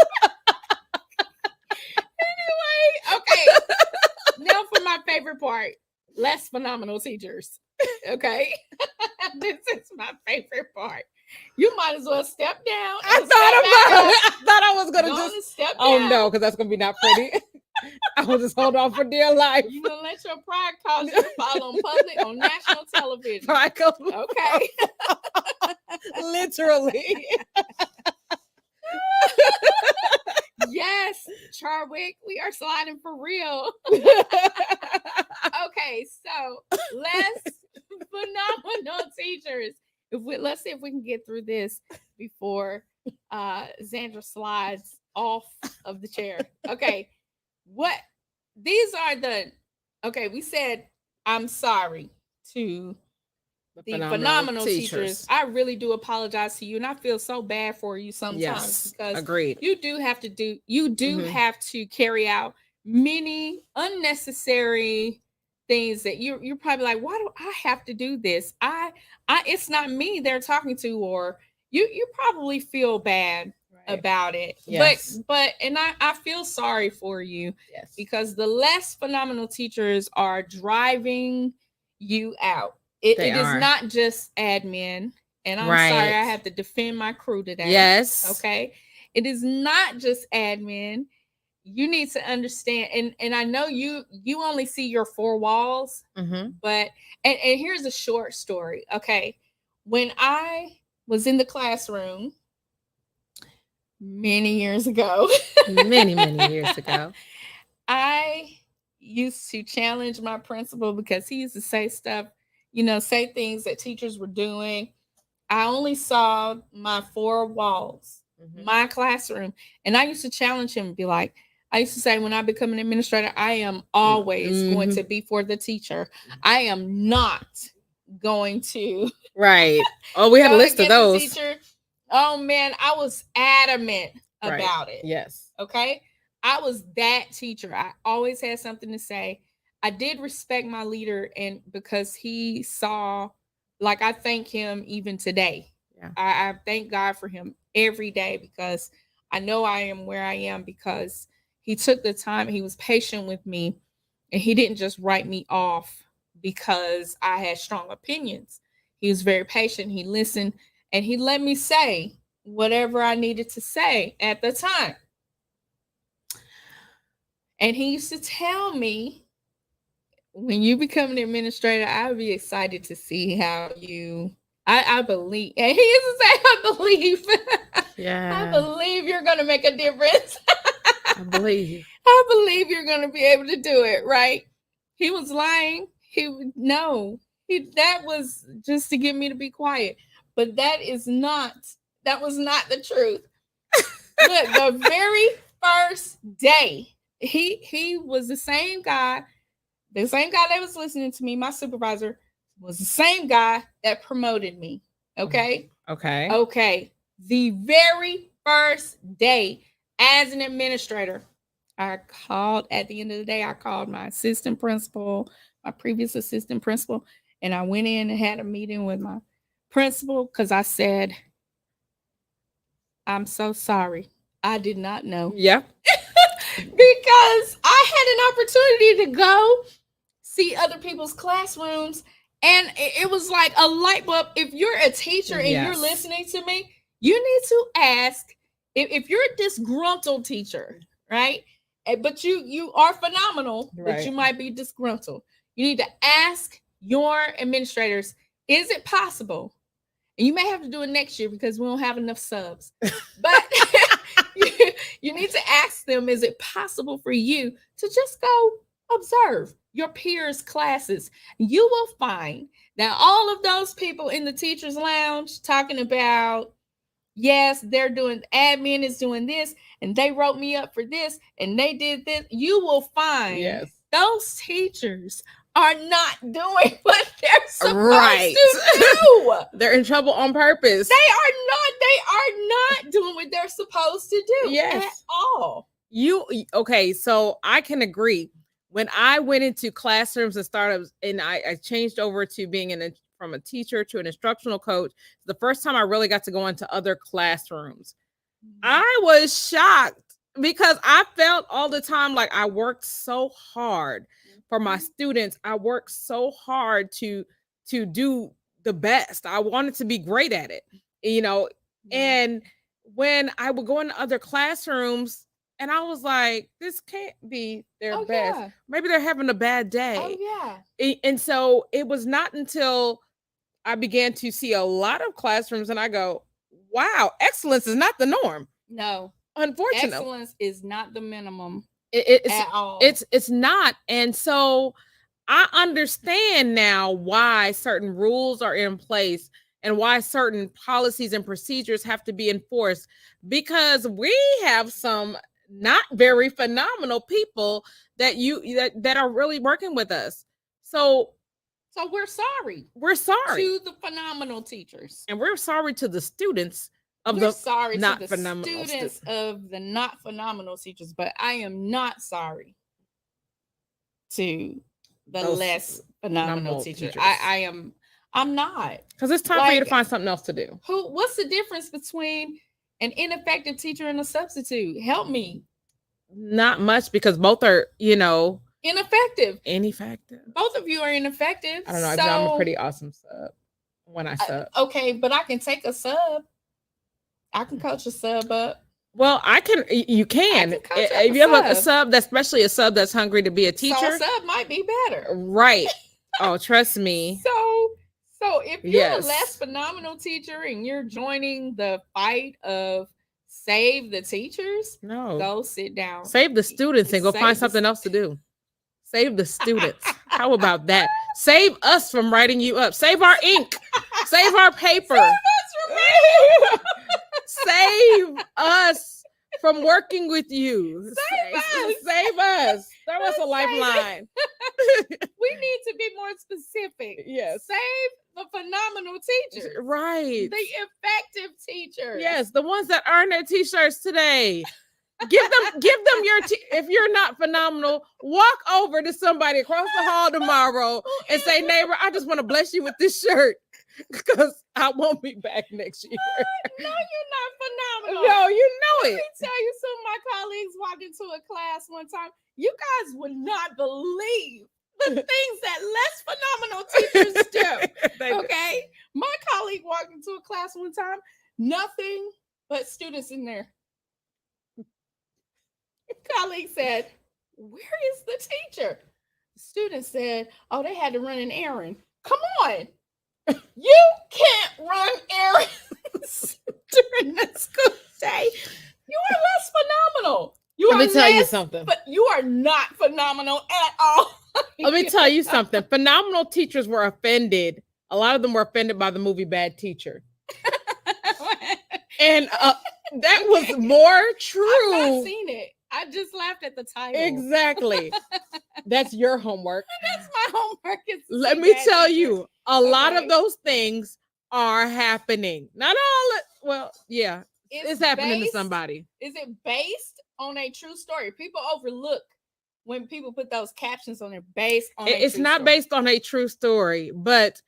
B: Anyway, okay. Now for my favorite part, less phenomenal teachers. Okay. This is my favorite part. You might as well step down.
A: I thought I was gonna just
B: step down.
A: Oh no, because that's gonna be not pretty. I will just hold on for dear life.
B: You're gonna let your pride cause you to fall on national television.
A: Pride
B: okay.
A: Literally.
B: Yes, Charwick, we are sliding for real. Okay, so less phenomenal teachers. Let's see if we can get through this before Zandra slides off of the chair. Okay, we said I'm sorry to the phenomenal teachers. I really do apologize to you, and I feel so bad for you sometimes because
A: agreed.
B: You do have to carry out many unnecessary things that you're probably like, why do I have to do this? It's not me they're talking to, or you probably feel bad about it. Yes. But I feel sorry for you because the less phenomenal teachers are driving you out. It is not just admin, and I'm sorry I have to defend my crew today.
A: Yes.
B: Okay. It is not just admin. You need to understand, and I know you only see your four walls, but and here's a short story. Okay. When I was in the classroom many years ago,
A: many years ago,
B: I used to challenge my principal because he used to say stuff, say things that teachers were doing. I only saw my four walls, my classroom, and I used to challenge him and be like, I used to say, when I become an administrator, I am always going to be for the teacher. I am not going to.
A: Right. Oh, we had a list of those.
B: Teacher. Oh, man, I was adamant about it.
A: Yes.
B: Okay. I was that teacher. I always had something to say. I did respect my leader, and because he saw, like, I thank him even today. Yeah. I thank God for him every day because I know I am where I am because he took the time. He was patient with me, and he didn't just write me off because I had strong opinions. He was very patient. He listened, and he let me say whatever I needed to say at the time. And he used to tell me when you become an administrator, I would be excited to see how you. I believe, and he used to say, "I believe, I
A: Yeah,
B: believe you're going to make a difference.
A: I believe.
B: I believe you're going to be able to do it." Right? He was lying. No, that was just to get me to be quiet. But that was not the truth. Look, the very first day, he was the same guy that was listening to me. My supervisor was the same guy that promoted me. Okay.
A: Okay.
B: Okay. The very first day as an administrator, at the end of the day, I called my assistant principal, my previous assistant principal, and I went in and had a meeting with my principal because I said, "I'm so sorry. I did not know."
A: Yeah.
B: Because I had an opportunity to go see other people's classrooms, and it was like a light bulb. If you're a teacher and you're
A: Yes.
B: listening to me, you need to ask if you're a disgruntled teacher, right? But you are phenomenal, but
A: Right.
B: you might be disgruntled. You need to ask your administrators, is it possible? And you may have to do it next year because we don't have enough subs. But you need to ask them, is it possible for you to just go observe your peers' classes? You will find that all of those people in the teacher's lounge talking about, yes, they're doing, admin is doing this, and they wrote me up for this, and they did this. You will find
A: Yes.
B: those teachers are not doing what they're supposed
A: Right.
B: to do.
A: They're in trouble on purpose.
B: They are not doing what they're supposed to do
A: Yes.
B: at all.
A: Okay, so I can agree. When I went into classrooms and startups, and I changed over to being from a teacher to an instructional coach, the first time I really got to go into other classrooms, I was shocked because I felt all the time like I worked so hard for my students. I worked so hard to do the best. I wanted to be great at it,
B: Yeah.
A: and when I would go into other classrooms and I was like, this can't be their best.
B: Yeah.
A: Maybe they're having a bad day.
B: Oh yeah.
A: And so it was not until I began to see a lot of classrooms and I go, wow, excellence is not the norm.
B: No.
A: Unfortunately,
B: Excellence is not the minimum
A: it's
B: at all.
A: it's not. And so I understand now why certain rules are in place and why certain policies and procedures have to be enforced, because we have some not very phenomenal people that are really working with us. So
B: we're sorry
A: we're sorry
B: to the phenomenal teachers.
A: and we're sorry to the students of
B: We're
A: the
B: sorry
A: not
B: to the
A: phenomenal
B: students of the not phenomenal teachers, but I am not sorry to the
A: Those
B: less phenomenal
A: phenomenal
B: teachers.
A: teachers.
B: I'm not.
A: because it's time for you to
B: Like-
A: find something else to do.
B: What's the difference between an ineffective teacher and a substitute? Help me.
A: Not much, because both are,
B: Ineffective.
A: ineffective.
B: Both of you are ineffective.
A: I don't know. I'm a pretty awesome sub when I sub.
B: Okay, but I can take a sub. I can coach a sub up.
A: Well, you can.
B: I can coach up
A: If
B: a
A: you have a
B: sub.
A: sub, especially a sub that's hungry to be a teacher,
B: So a sub might be better.
A: right? Oh, trust me.
B: So if you're
A: Yes.
B: a less phenomenal teacher and you're joining the fight of save the teachers,
A: No,
B: go sit down.
A: save the students and go
B: Save
A: find
B: the
A: something else to do. Save the students. How about that? Save us from writing you up. Save our ink. Save our paper. Save us from working with you. Save us. Throw us a lifeline.
B: We need to be more specific.
A: Yes.
B: Save the phenomenal teachers.
A: Right.
B: The effective teachers.
A: Yes, the ones that earn their t-shirts today. Give them if you're not phenomenal, walk over to somebody across the hall tomorrow and say, neighbor, I just want to bless you with this shirt because I won't be back next year.
B: No, you're not phenomenal.
A: No, you know
B: Let me
A: it.
B: tell you, some of my colleagues walked into a class one time. You guys would not believe the things that less phenomenal teachers do.
A: They do.
B: Okay. My colleague walked into a class one time, nothing but students in there. Colleague said, where is the teacher? students said, "Oh, they had to run an errand." Come on, you can't run errands during the school day. You are less phenomenal. You
A: Let
B: are
A: me tell you
B: less-
A: something.
B: But you are not phenomenal at all.
A: Let me tell you something. Phenomenal teachers were offended. A lot of them were offended by the movie Bad Teacher. And that was more
B: I've not
A: true.
B: seen it. I just laughed at the title.
A: Exactly. That's your homework.
B: That's my homework. Is to
A: Let
B: see
A: me
B: Bad
A: tell
B: Teacher.
A: you, a lot
B: Okay.
A: of those things are happening. Not all, well, yeah, it's happening to
B: based-
A: somebody.
B: Is it based on a true story? People overlook when people put those captions on there based on.
A: It's not based on a true story, but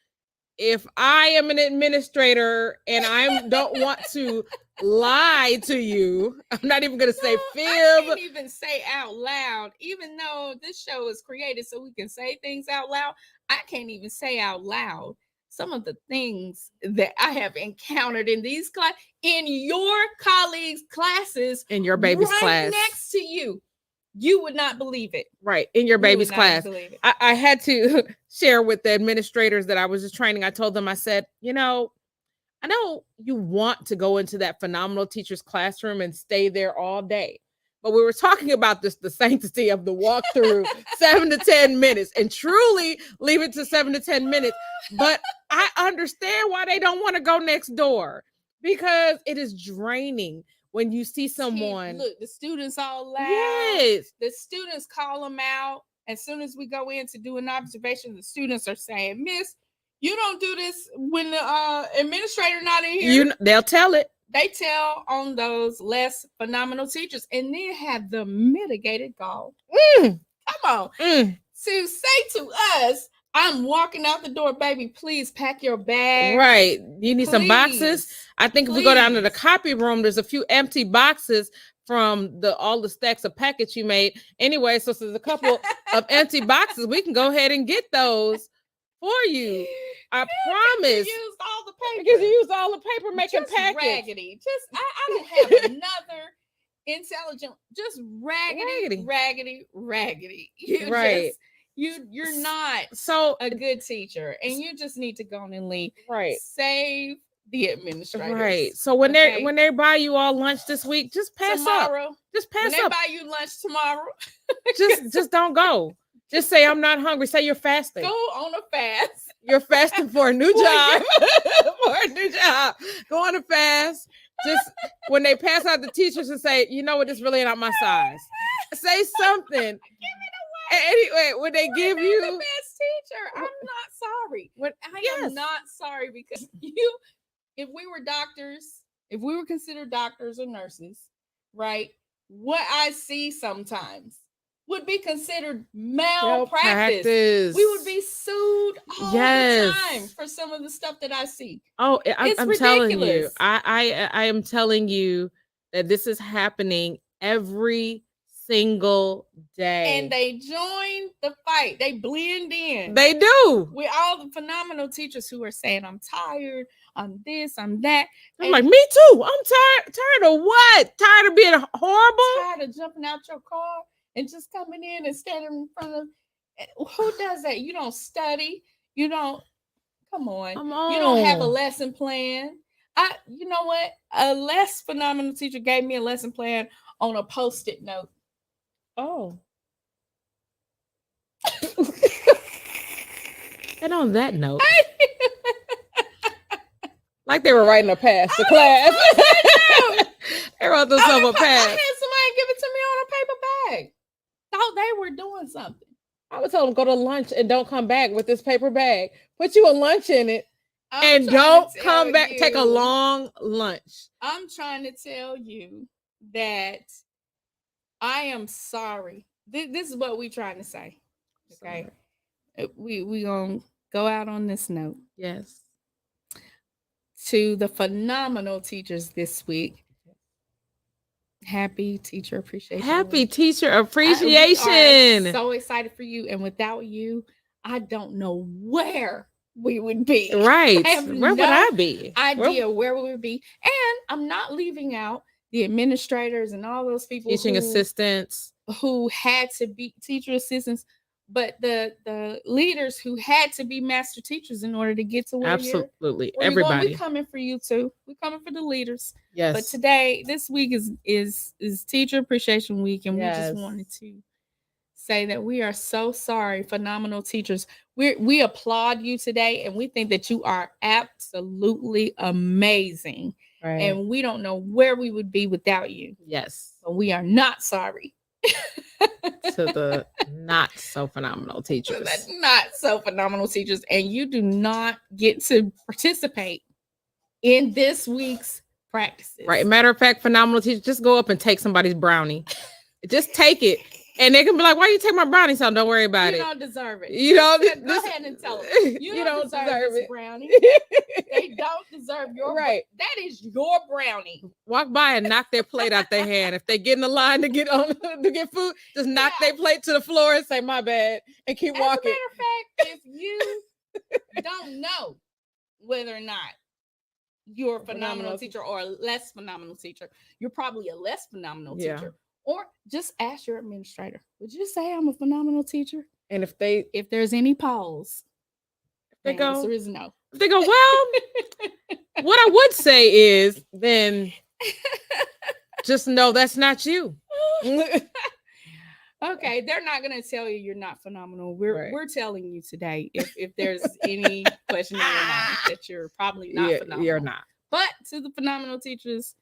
A: if I am an administrator and I don't want to lie to you, I'm not even going to say
B: I
A: fib.
B: can't even say out loud, even though this show is created so we can say things out loud. I can't even say out loud some of the things that I have encountered in these class, in your colleagues' classes,
A: In your baby's
B: right
A: class.
B: next to you. You would not believe it.
A: Right, in your
B: You
A: baby's
B: would not
A: class.
B: believe it.
A: I had to share with the administrators that I was just training. I told them, I said, I know you want to go into that phenomenal teacher's classroom and stay there all day. But we were talking about this, the sanctity of the walkthrough, 7 to 10 minutes, and truly leave it to 7 to 10 minutes. But I understand why they don't want to go next door, because it is draining when you see someone.
B: Look, the students all loud.
A: Yes.
B: The students call them out. As soon as we go in to do an observation, the students are saying, "Miss, you don't do this when the administrator not in here."
A: They'll tell it.
B: They tell on those less phenomenal teachers, and then have the mitigated gall.
A: Mm,
B: Come on,
A: mm.
B: to say to us, "I'm walking out the door, baby. Please pack your bag."
A: Right. You need some boxes.
B: Please.
A: I think if we go down to the
B: Please.
A: copy room, there's a few empty boxes from all the stacks of packets you made. Anyway, so there's a couple of empty boxes. We can go ahead and get those for you. I promise.
B: You used all the paper.
A: Because you used all the paper making
B: Just
A: packets.
B: raggedy. Just I don't have another intelligent. Just raggedy. You
A: Right.
B: You're not
A: So
B: a good teacher, and you just need to go on and leave.
A: right.
B: Save the administrators.
A: Right. So when
B: okay?
A: they buy you all lunch this week, just pass up.
B: tomorrow,
A: Just
B: when
A: pass
B: they
A: up.
B: buy you lunch tomorrow,
A: Just don't go. Just say I'm not hungry. Say you're fasting.
B: go on a fast.
A: You're fasting for a new
B: For
A: job. For a new job. Go on a fast. Just when they pass out the teachers and say, you know what, this really not my size. Say something. Anyway, when they give
B: You're
A: you
B: the best teacher, I'm not sorry.
A: what
B: I
A: yes.
B: am not sorry because if we were doctors, if we were considered doctors or nurses, right? What I see sometimes would be considered malpractice. We would be sued all the time for some of the stuff that I see.
A: Oh,
B: It's
A: I'm telling you.
B: ridiculous.
A: I am telling you that this is happening every single day.
B: And they join the fight. They blend in.
A: They do.
B: With all the phenomenal teachers who are saying, "I'm tired, I'm this, I'm that."
A: I'm
B: And
A: like, me too. I'm tired. Tired of what? Tired of being horrible?
B: tired of jumping out your car and just coming in and standing in front of. Who does that? You don't study. You don't. Come on.
A: Come on.
B: You don't have a lesson plan. You know what? A less phenomenal teacher gave me a lesson plan on a post-it note.
A: Oh. And on that note, like they were writing a pass to class. They wrote themselves a
B: I
A: pass.
B: had somebody give it to me on a paper bag. Thought they were doing something.
A: I would tell them go to lunch and don't come back with this paper bag. Put you a lunch in it
B: I'm
A: and
B: trying
A: don't
B: to
A: come
B: tell
A: back. Take a
B: you-
A: long lunch.
B: I'm trying to tell you that I am sorry. This is what we're trying to say. Okay. We gonna go out on this note.
A: Yes.
B: To the phenomenal teachers this week. Happy Teacher Appreciation
A: Happy
B: Week.
A: Teacher
B: We are
A: Appreciation.
B: so excited for you. And without you, I don't know where we would be.
A: Right.
B: I have
A: Where would
B: no
A: I be?
B: idea where we would be. And I'm not leaving out the administrators and all those people
A: Teaching assistants.
B: who had to be teacher assistants but the leaders who had to be master teachers in order to get to where
A: Absolutely.
B: where
A: Everybody.
B: we coming for you too. We're coming for the leaders.
A: Yes.
B: But today, this week is Teacher Appreciation Week, and we just wanted to say that we are so sorry, phenomenal teachers. We applaud you today, and we think that you are absolutely amazing.
A: Right.
B: And we don't know where we would be without you.
A: Yes.
B: But we are not sorry.
A: To the not so phenomenal teachers.
B: Not so phenomenal teachers. And you do not get to participate in this week's practices.
A: Right. Matter of fact, phenomenal teachers, just go up and take somebody's brownie. Just take it. And they can be like, why you take my brownie? So don't worry about it.
B: You don't deserve it.
A: You don't.
B: Go ahead and tell them. You don't deserve this brownie. They don't deserve your
A: right.
B: That is your brownie.
A: Walk by and knock their plate out their hand. If they get in the line to get food, just knock their plate to the floor and say, my bad, and keep walking.
B: As a matter of fact, if you don't know whether or not you're a phenomenal teacher or a less phenomenal teacher, you're probably a less phenomenal teacher. Or just ask your administrator, would you say I'm a phenomenal teacher?
A: And if
B: there's any pause,
A: the answer
B: is no.
A: They go, well, what I would say is then just know that's not you.
B: Okay, they're not going to tell you you're not phenomenal. We're telling you today if there's any question in your mind that you're probably not phenomenal.
A: You're not.
B: But to the phenomenal teachers,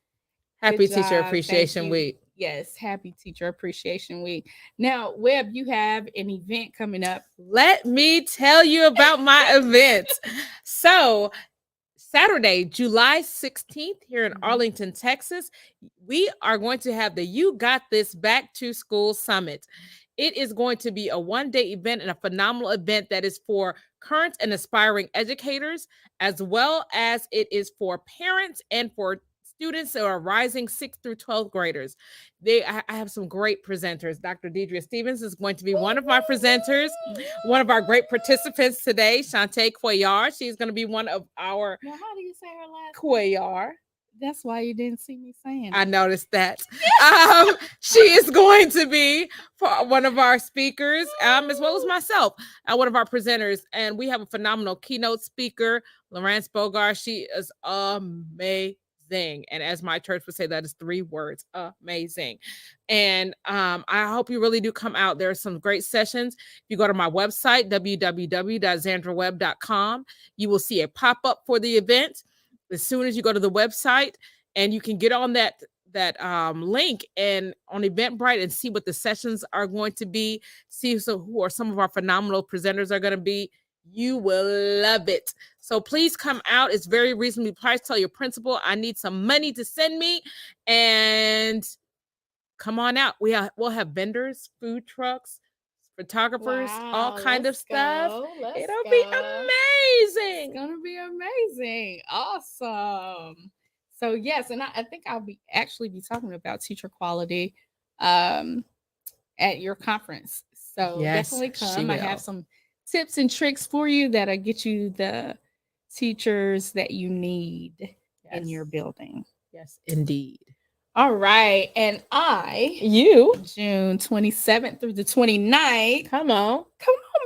A: happy Teacher Appreciation Week.
B: Yes, happy Teacher Appreciation Week. Now, Webb, you have an event coming up.
A: Let me tell you about my event. So, Saturday, July 16th, here in Arlington, Texas, we are going to have the You Got This Back to School Summit. It is going to be a one-day event and a phenomenal event that is for current and aspiring educators, as well as it is for parents and for students who are rising 6th through 12th graders. I have some great presenters. Dr. Deidre Stevens is going to be one of my presenters. One of our great participants today, Shantae Cuellar. She's going to be one of our.
B: Now, how do you say her last
A: Cuellar.
B: That's why you didn't see me saying it.
A: I noticed that. She is going to be one of our speakers, as well as myself, one of our presenters. And we have a phenomenal keynote speaker, Lawrence Bogart. She is amazing. And as my church would say, that is 3 words, amazing. And I hope you really do come out. There are some great sessions. If you go to my website, www.xandrawebb.com, you will see a pop-up for the event as soon as you go to the website, and you can get on that link and on Eventbrite and see what the sessions are going to be, see who are some of our phenomenal presenters are going to be. You will love it. So please come out. It's very reasonably priced. Tell your principal, I need some money to send me, and come on out. We'll have vendors, food trucks, photographers, all kind of stuff. It'll be amazing.
B: It's gonna be amazing. Awesome. So yes, and I think I'll be talking about teacher quality at your conference. So
A: yes,
B: definitely come. I have some tips and tricks for you that'll get you the teachers that you need in your building.
A: Yes, indeed.
B: All right. And June 27th through the 29th.
A: Come on,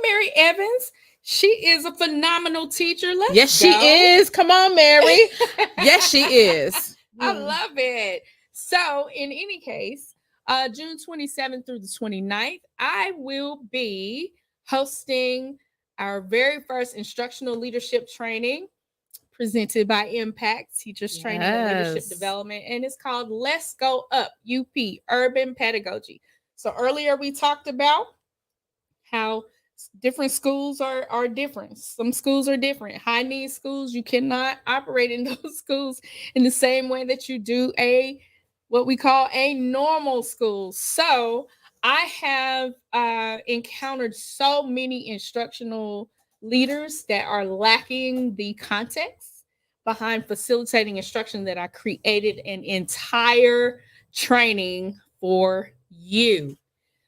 B: Mary Evans. She is a phenomenal teacher.
A: Yes, she is. Come on, Mary. Yes, she is.
B: I love it. So in any case, June 27th through the 29th, I will be hosting our very first instructional leadership training presented by Impact Teachers Training and Leadership Development, and it's called Let's Go Up UP Urban Pedagogy. So earlier we talked about how different schools are different. Some schools are different. High need schools, you cannot operate in those schools in the same way that you do what we call a normal school. So I have encountered so many instructional leaders that are lacking the context behind facilitating instruction that I created an entire training for you.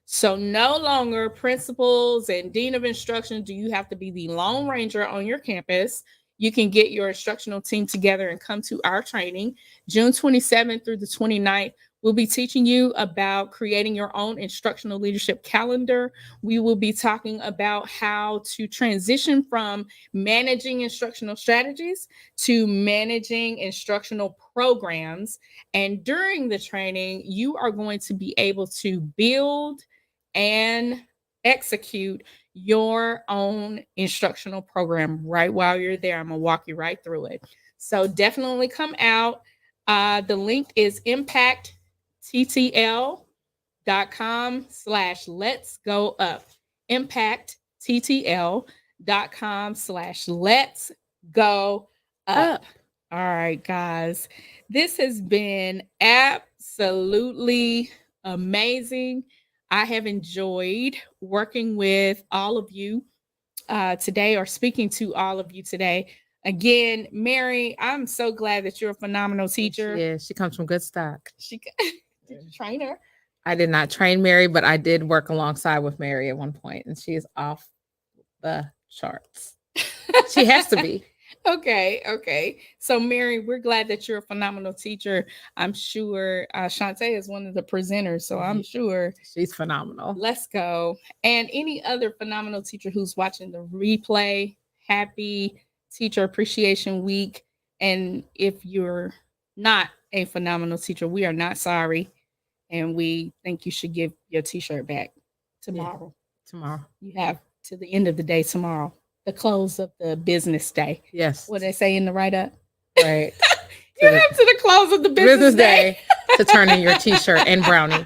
B: So no longer principals and dean of instruction do you have to be the Lone Ranger on your campus. You can get your instructional team together and come to our training June 27th through the 29th. We'll be teaching you about creating your own instructional leadership calendar. We will be talking about how to transition from managing instructional strategies to managing instructional programs. And during the training, you are going to be able to build and execute your own instructional program right while you're there. I'm going to walk you right through it. So definitely come out. The link is impactttl.com/let's go up. impactttl.com/let's go up. All right, guys. This has been absolutely amazing. I have enjoyed working with all of you today, or speaking to all of you today. Again, Mary, I'm so glad that you're a phenomenal teacher.
A: Yeah, she comes from good stock.
B: Did you train her?
A: I did not train Mary, but I did work alongside with Mary at one point, and she is off the charts. She has to be.
B: Okay. So, Mary, we're glad that you're a phenomenal teacher. I'm sure Shantae is one of the presenters, so I'm sure
A: she's phenomenal.
B: Let's go. And any other phenomenal teacher who's watching the replay, happy Teacher Appreciation Week. And if you're not a phenomenal teacher, we are not sorry. And we think you should give your t-shirt back tomorrow.
A: Yeah, tomorrow.
B: You have to the end of the day tomorrow, the close of the business day.
A: Yes.
B: What they say in the write-up?
A: Right.
B: You have to the close of the business day
A: to turn in your t-shirt and brownie.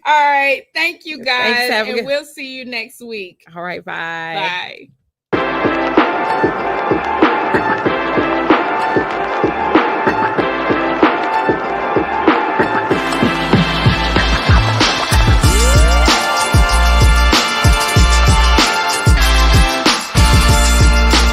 B: All right. Thank you, guys.
A: Thanks,
B: and we'll see you next week.
A: All right. Bye.
B: Bye.